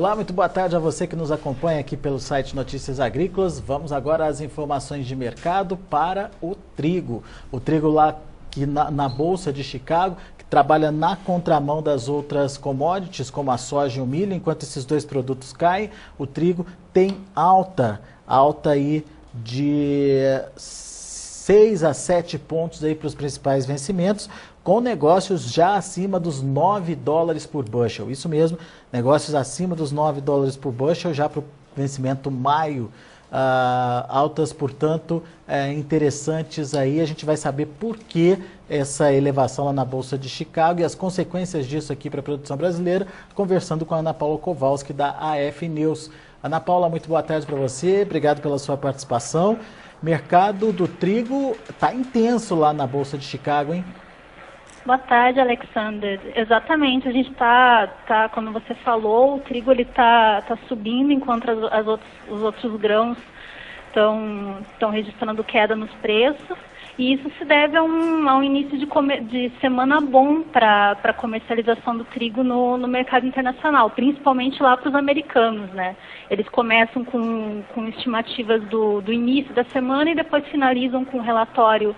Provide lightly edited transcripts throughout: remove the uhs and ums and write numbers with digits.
Olá, muito boa tarde a você que nos acompanha aqui pelo site Notícias Agrícolas. Vamos agora às informações de mercado para o trigo. O trigo lá que na Bolsa de Chicago, que trabalha na contramão das outras commodities, como a soja e o milho. Enquanto esses dois produtos caem, o trigo tem alta aí de 6 a 7 pontos aí para os principais vencimentos, com negócios já acima dos $9 por bushel. Isso mesmo, negócios acima dos $9 por bushel já para o vencimento maio. Altas, portanto, interessantes aí. A gente vai saber por que essa elevação lá na Bolsa de Chicago e as consequências disso aqui para a produção brasileira, conversando com a Ana Paula Kowalski da AF News. Ana Paula, muito boa tarde para você, obrigado pela sua participação. Mercado do trigo está intenso lá na Bolsa de Chicago, hein? Boa tarde, Alexander. Exatamente, a gente está, como você falou, o trigo está subindo enquanto os outros grãos estão registrando queda nos preços. E isso se deve a um início de semana bom para a comercialização do trigo no mercado internacional, principalmente lá para os americanos, né? Eles começam com estimativas do início da semana e depois finalizam com o relatório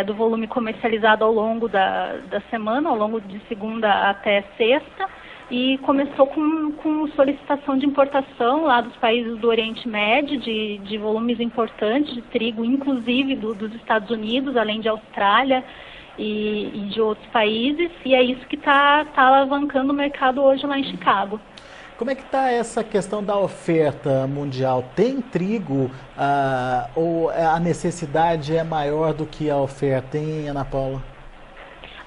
do volume comercializado ao longo da semana, ao longo de segunda até sexta, e começou com solicitação de importação lá dos países do Oriente Médio, de volumes importantes de trigo, inclusive dos Estados Unidos, além de Austrália e de outros países, e é isso que está alavancando o mercado hoje lá em Chicago. Como é que está essa questão da oferta mundial? Tem trigo ou a necessidade é maior do que a oferta, hein, Ana Paula?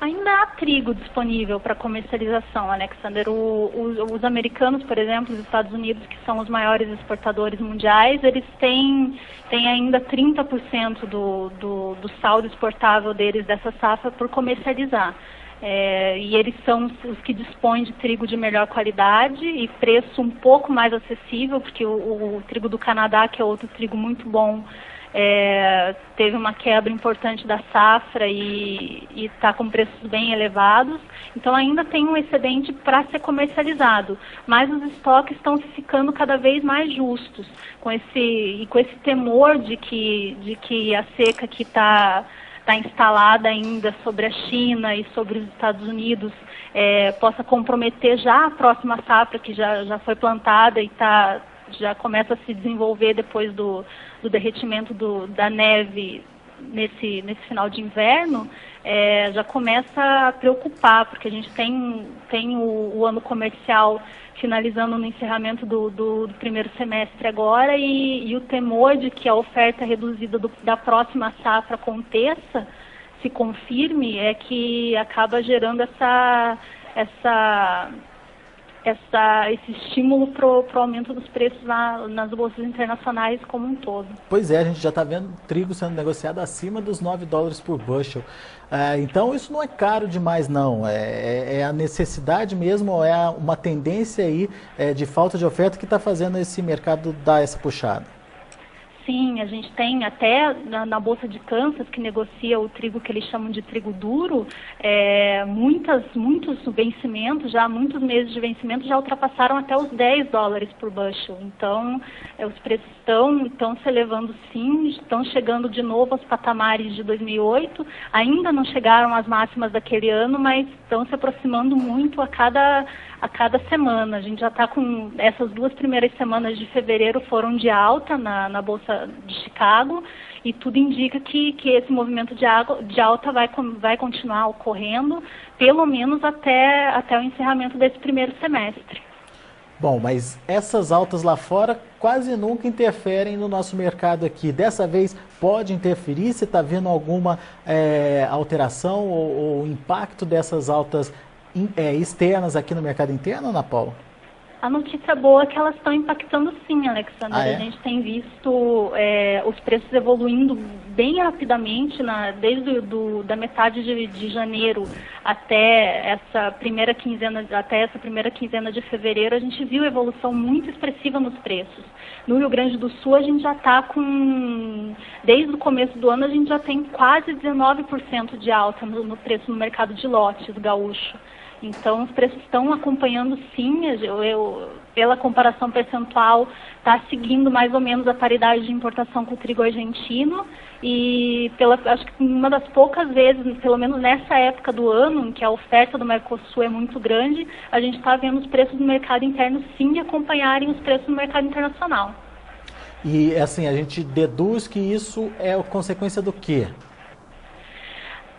Ainda há trigo disponível para comercialização, Alexander. Os americanos, por exemplo, os Estados Unidos, que são os maiores exportadores mundiais, eles têm ainda 30% do saldo exportável deles dessa safra por comercializar. E eles são os que dispõem de trigo de melhor qualidade e preço um pouco mais acessível, porque o trigo do Canadá, que é outro trigo muito bom, teve uma quebra importante da safra e está com preços bem elevados. Então ainda tem um excedente para ser comercializado, mas os estoques estão ficando cada vez mais justos, com esse temor de que a seca que está instalada ainda sobre a China e sobre os Estados Unidos possa comprometer já a próxima safra que já foi plantada e já começa a se desenvolver depois do derretimento da neve nesse final de inverno, já começa a preocupar, porque a gente tem o ano comercial finalizando no encerramento do primeiro semestre agora, e o temor de que a oferta reduzida da próxima safra aconteça, se confirme, é que acaba gerando esse estímulo para o aumento dos preços nas bolsas internacionais como um todo. Pois é, a gente já está vendo trigo sendo negociado acima dos $9 por bushel. Então isso não é caro demais, não. É a necessidade mesmo, ou é uma tendência aí de falta de oferta que está fazendo esse mercado dar essa puxada? Sim, a gente tem até na Bolsa de Kansas, que negocia o trigo que eles chamam de trigo duro, muitos vencimentos, já muitos meses de vencimento já ultrapassaram até os $10 por bushel. Então, os preços estão se elevando sim, estão chegando de novo aos patamares de 2008, ainda não chegaram às máximas daquele ano, mas estão se aproximando muito a cada semana. A gente já está com essas 2 primeiras semanas de fevereiro foram de alta na Bolsa de Chicago, e tudo indica que esse movimento de alta vai continuar ocorrendo, pelo menos até o encerramento desse primeiro semestre. Bom, mas essas altas lá fora quase nunca interferem no nosso mercado aqui. Dessa vez pode interferir? Você está vendo alguma alteração ou impacto dessas altas externas aqui no mercado interno, Ana Paula? A notícia boa é que elas estão impactando sim, Alexandre. A gente tem visto os preços evoluindo bem rapidamente, desde da metade de janeiro até essa primeira quinzena de fevereiro. A gente viu evolução muito expressiva nos preços. No Rio Grande do Sul, a gente já está desde o começo do ano, a gente já tem quase 19% de alta no preço no mercado de lotes gaúcho. Então, os preços estão acompanhando sim, pela comparação percentual, está seguindo mais ou menos a paridade de importação com o trigo argentino e acho que uma das poucas vezes, pelo menos nessa época do ano, em que a oferta do Mercosul é muito grande, a gente está vendo os preços do mercado interno sim acompanharem os preços do mercado internacional. E assim, a gente deduz que isso é consequência do quê?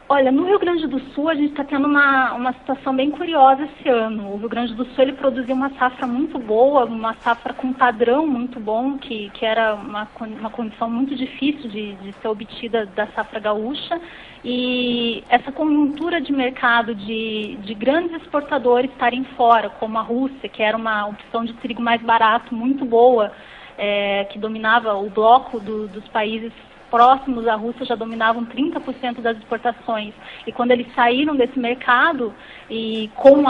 Olha, no Rio Grande do Sul a gente está tendo uma situação bem curiosa esse ano. O Rio Grande do Sul ele produziu uma safra muito boa, uma safra com padrão muito bom, que era uma condição muito difícil de ser obtida da safra gaúcha. E essa conjuntura de mercado de grandes exportadores estarem fora, como a Rússia, que era uma opção de trigo mais barato, muito boa, que dominava o bloco dos países próximos à Rússia, já dominavam 30% das exportações. E quando eles saíram desse mercado, e com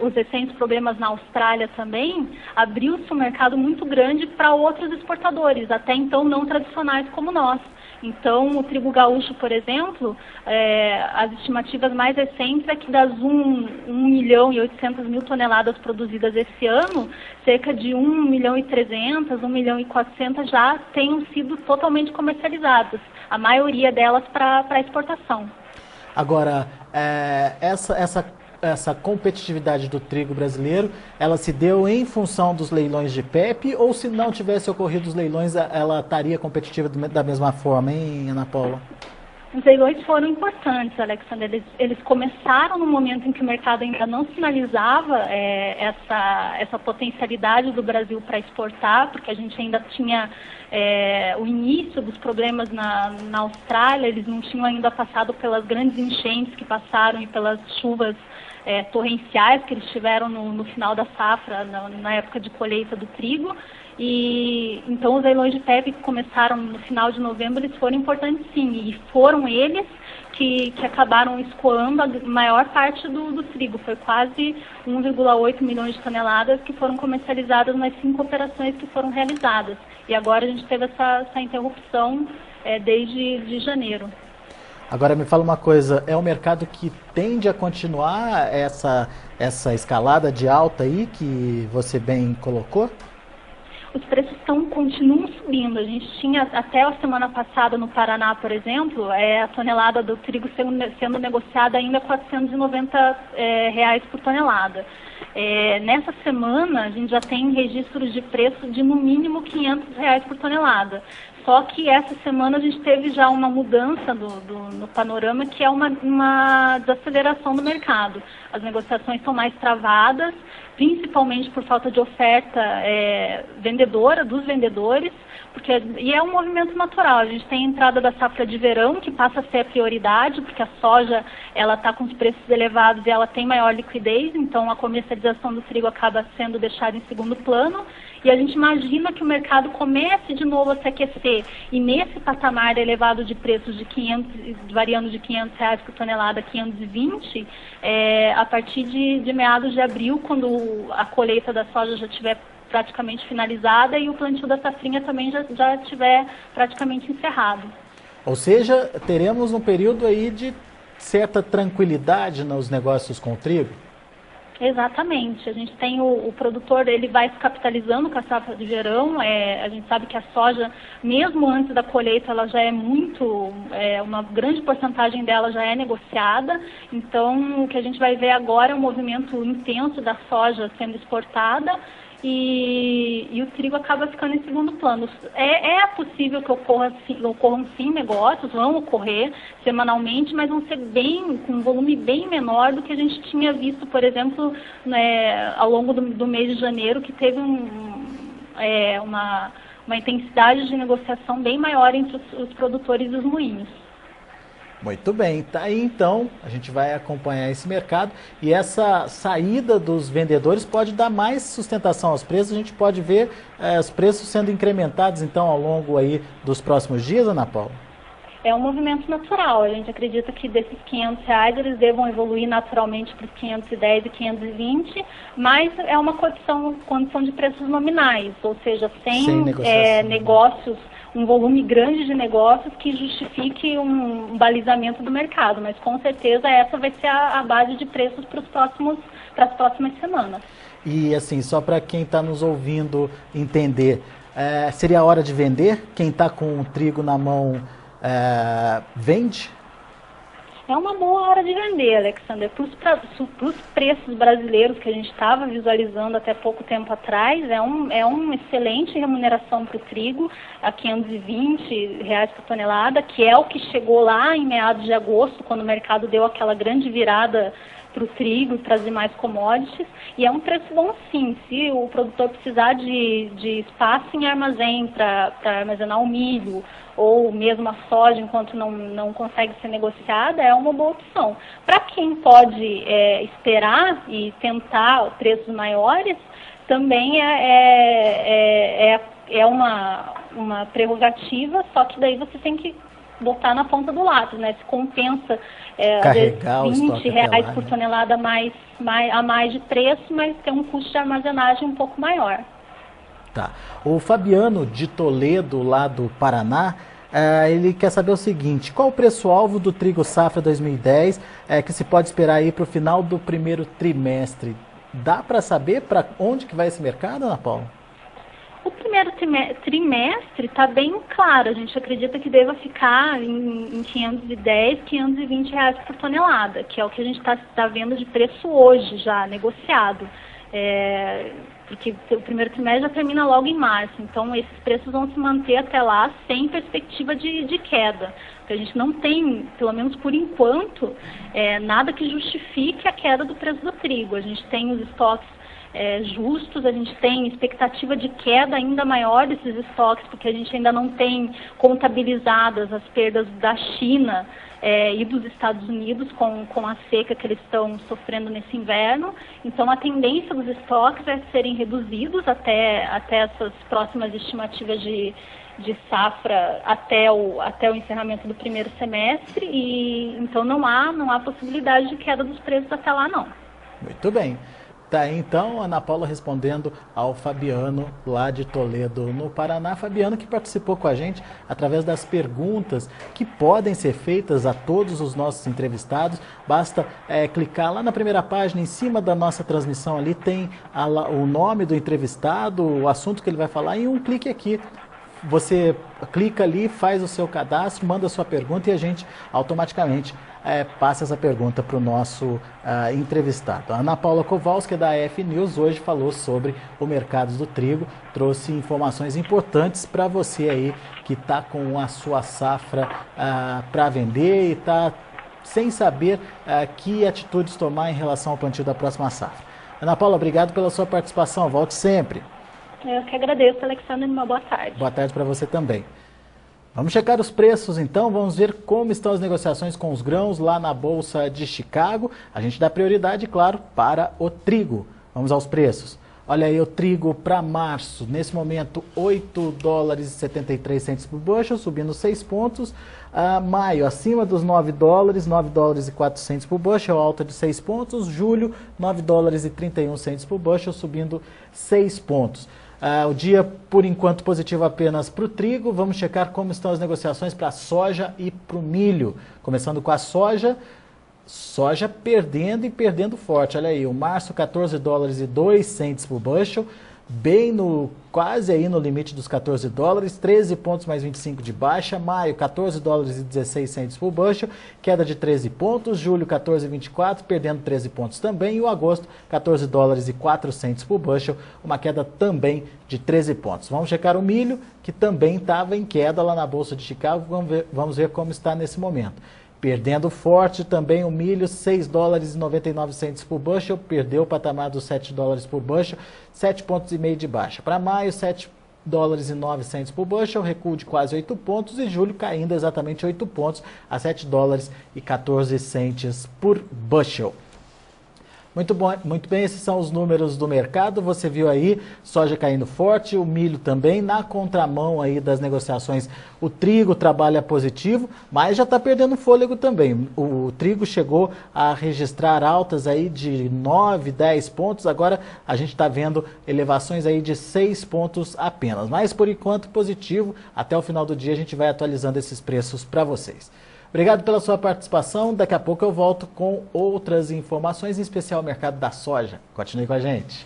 os recentes problemas na Austrália também, abriu-se um mercado muito grande para outros exportadores, até então não tradicionais como nós. Então, o trigo gaúcho, por exemplo, as estimativas mais recentes é que das 1.800.000 toneladas produzidas esse ano, cerca de 1.300.000, 1.400.000 já tenham sido totalmente comercializadas, a maioria delas para exportação. Agora, essa competitividade do trigo brasileiro, ela se deu em função dos leilões de PEP ou se não tivesse ocorrido os leilões, ela estaria competitiva da mesma forma, hein, Ana Paula? Os leilões foram importantes, Alexandre. Eles começaram no momento em que o mercado ainda não sinalizava essa potencialidade do Brasil para exportar, porque a gente ainda tinha o início dos problemas na Austrália, eles não tinham ainda passado pelas grandes enchentes que passaram e pelas chuvas torrenciais que eles tiveram no final da safra, na época de colheita do trigo. E então os leilões de PEP que começaram no final de novembro, eles foram importantes sim, e foram eles que acabaram escoando a maior parte do trigo. Foi quase 1,8 milhões de toneladas que foram comercializadas nas 5 operações que foram realizadas. E agora a gente teve essa interrupção desde janeiro. Agora me fala uma coisa, é um mercado que tende a continuar essa escalada de alta aí que você bem colocou? Os preços continuam subindo. A gente tinha até a semana passada no Paraná, por exemplo, a tonelada do trigo sendo negociada ainda R$ 490 por tonelada. Nessa semana a gente já tem registros de preço de no mínimo R$ 500 por tonelada. Só que essa semana a gente teve já uma mudança no panorama, que é uma desaceleração do mercado. As negociações estão mais travadas, principalmente por falta de oferta vendedora dos vendedores, e é um movimento natural. A gente tem a entrada da safra de verão, que passa a ser a prioridade, porque a soja está com os preços elevados e ela tem maior liquidez, então a comercialização do trigo acaba sendo deixada em segundo plano. E a gente imagina que o mercado comece de novo a se aquecer. E nesse patamar elevado de preços variando de R$ 500 por tonelada a 520, a partir de meados de abril, quando a colheita da soja já estiver praticamente finalizada e o plantio da safrinha também já estiver praticamente encerrado. Ou seja, teremos um período aí de certa tranquilidade nos negócios com o trigo? Exatamente. A gente tem o produtor, ele vai se capitalizando com a safra de verão. A gente sabe que a soja, mesmo antes da colheita, ela já é uma grande porcentagem dela já é negociada. Então, o que a gente vai ver agora é um movimento intenso da soja sendo exportada. E o trigo acaba ficando em segundo plano. É possível que ocorram sim negócios, vão ocorrer semanalmente, mas vão ser com um volume bem menor do que a gente tinha visto, por exemplo, ao longo do mês de janeiro, que teve uma intensidade de negociação bem maior entre os produtores e os moinhos. Muito bem, tá aí então, a gente vai acompanhar esse mercado e essa saída dos vendedores pode dar mais sustentação aos preços, a gente pode ver os preços sendo incrementados então ao longo aí dos próximos dias, Ana Paula? É um movimento natural, a gente acredita que desses R$ 500 eles devam evoluir naturalmente para os 510 e 520, mas é uma condição de preços nominais, ou seja, sem negócios um volume grande de negócios que justifique um balizamento do mercado, mas com certeza essa vai ser a base de preços para as próximas semanas. E assim, só para quem está nos ouvindo entender, seria a hora de vender? Quem está com o trigo na mão vende? É uma boa hora de vender, Alexander. Para os preços brasileiros que a gente estava visualizando até pouco tempo atrás, é uma excelente remuneração para o trigo, a R$520 por tonelada, que é o que chegou lá em meados de agosto, quando o mercado deu aquela grande virada para o trigo e para as demais commodities, e é um preço bom sim. Se o produtor precisar de espaço em armazém para armazenar o milho, ou mesmo a soja, enquanto não consegue ser negociada, é uma boa opção. Para quem pode esperar e tentar preços maiores, também é uma prerrogativa, só que daí você tem que botar na ponta do lápis, né? Se compensa carregar às vezes R$20 por né? tonelada a mais de preço, mas tem um custo de armazenagem um pouco maior. Tá. O Fabiano de Toledo, lá do Paraná, ele quer saber o seguinte: qual o preço-alvo do trigo safra 2010 que se pode esperar aí para o final do primeiro trimestre? Dá para saber para onde que vai esse mercado, Ana Paula? O primeiro trimestre está bem claro. A gente acredita que deva ficar em R$510, R$520 por tonelada, que é o que a gente está vendo de preço hoje já, negociado. Porque o primeiro trimestre já termina logo em março, então esses preços vão se manter até lá sem perspectiva de queda. Porque a gente não tem, pelo menos por enquanto, nada que justifique a queda do preço do trigo. A gente tem os estoques justos, a gente tem expectativa de queda ainda maior desses estoques, porque a gente ainda não tem contabilizadas as perdas da China e dos Estados Unidos com a seca que eles estão sofrendo nesse inverno. Então a tendência dos estoques é serem reduzidos até essas próximas estimativas de safra até o encerramento do primeiro semestre, e então não há possibilidade de queda dos preços até lá, não. Muito bem. Tá aí então, Ana Paula respondendo ao Fabiano lá de Toledo, no Paraná. Fabiano que participou com a gente através das perguntas que podem ser feitas a todos os nossos entrevistados. Basta clicar lá na primeira página, em cima da nossa transmissão ali, tem o nome do entrevistado, o assunto que ele vai falar, e um clique aqui. Você clica ali, faz o seu cadastro, manda a sua pergunta e a gente automaticamente passa essa pergunta para o nosso entrevistado. A Ana Paula Kowalski, da AF News, hoje falou sobre o mercado do trigo, trouxe informações importantes para você aí que está com a sua safra para vender e está sem saber que atitudes tomar em relação ao plantio da próxima safra. Ana Paula, obrigado pela sua participação, volte sempre. Eu que agradeço, Alexandre, uma boa tarde. Boa tarde para você também. Vamos checar os preços então, vamos ver como estão as negociações com os grãos lá na Bolsa de Chicago. A gente dá prioridade, claro, para o trigo. Vamos aos preços. Olha aí o trigo para março, nesse momento $8,73 por bushel, subindo 6 pontos. Maio, acima dos $9, $9,04 por bushel, alta de 6 pontos. Julho, $9,31 por bushel, subindo 6 pontos. O dia, por enquanto, positivo apenas para o trigo. Vamos checar como estão as negociações para a soja e para o milho. Começando com a soja. Soja perdendo e perdendo forte. Olha aí, o março $14,02 por bushel, quase aí no limite dos $14, 13 pontos mais 25 de baixa. Maio, $14,16 por bushel, queda de 13 pontos. Julho, $14,24, perdendo 13 pontos também. E o agosto, $14,04 por bushel, uma queda também de 13 pontos. Vamos checar o milho, que também estava em queda lá na Bolsa de Chicago. Vamos ver como está nesse momento. Perdendo forte também o milho, $6,99 por bushel, perdeu o patamar dos $7 por bushel, 7,5 pontos de baixa. Para maio, $7,09 por bushel, recuo de quase 8 pontos, e julho caindo exatamente 8 pontos a $7,14 por bushel. Muito bem, esses são os números do mercado. Você viu aí, soja caindo forte, o milho também. Na contramão aí das negociações, o trigo trabalha positivo, mas já está perdendo fôlego também. O trigo chegou a registrar altas aí de 9, 10 pontos. Agora a gente está vendo elevações aí de 6 pontos apenas. Mas por enquanto positivo. Até o final do dia a gente vai atualizando esses preços para vocês. Obrigado pela sua participação. Daqui a pouco eu volto com outras informações, em especial o mercado da soja. Continue com a gente.